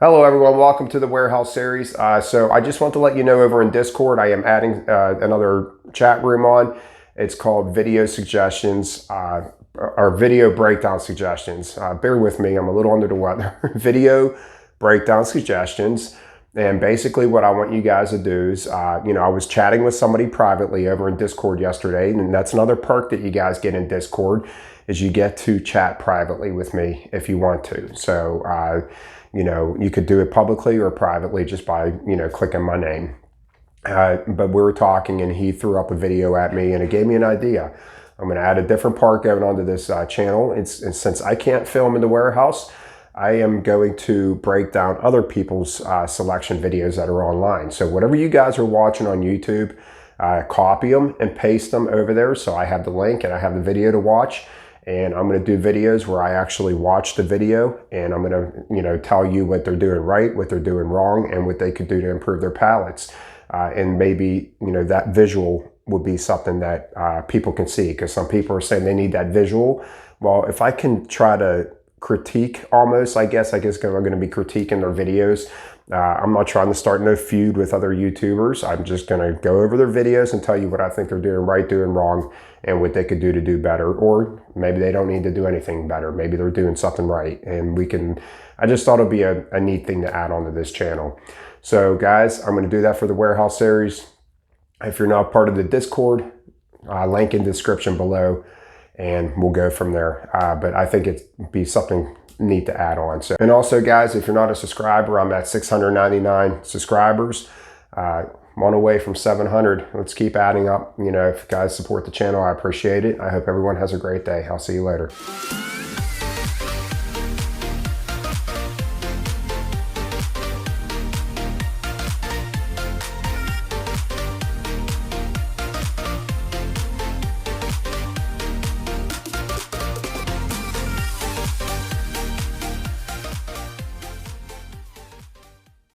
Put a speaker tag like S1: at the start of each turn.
S1: Hello everyone, welcome to the Warehouse Series. So I just want to let you know over in Discord, I am adding another chat room on. It's called Video Suggestions, or Video Breakdown Suggestions. Bear with me, I'm a little under the weather. Video Breakdown Suggestions. And basically what I want you guys to do is, I was chatting with somebody privately over in Discord yesterday, and that's another perk that you guys get in Discord, is you get to chat privately with me if you want to. So, you could do it publicly or privately just by, clicking my name. But we were talking and he threw up a video at me and it gave me an idea. I'm going to add a different part going onto this channel. And since I can't film in the warehouse, I am going to break down other people's selection videos that are online. So whatever you guys are watching on YouTube, copy them and paste them over there. So I have the link and I have the video to watch. And I'm going to do videos where I actually watch the video and I'm going to, tell you what they're doing right, what they're doing wrong, and what they could do to improve their palettes. And maybe, that visual would be something that people can see, because some people are saying they need that visual. Well, if I can try to critique almost, I guess I'm going to be critiquing their videos. I'm not trying to start no feud with other YouTubers. I'm just going to go over their videos and tell you what I think they're doing right, doing wrong, and what they could do to do better. Or maybe they don't need to do anything better. Maybe they're doing something right. And I just thought it'd be a neat thing to add onto this channel. So guys, I'm going to do that for the Warehouse Series. If you're not part of the Discord, link in the description below, and we'll go from there. But I think it'd be something neat to add on. So, and also guys, if you're not a subscriber, I'm at 699 subscribers. One away from 700. Let's keep adding up. If you guys support the channel, I appreciate it. I hope everyone has a great day. I'll see you later.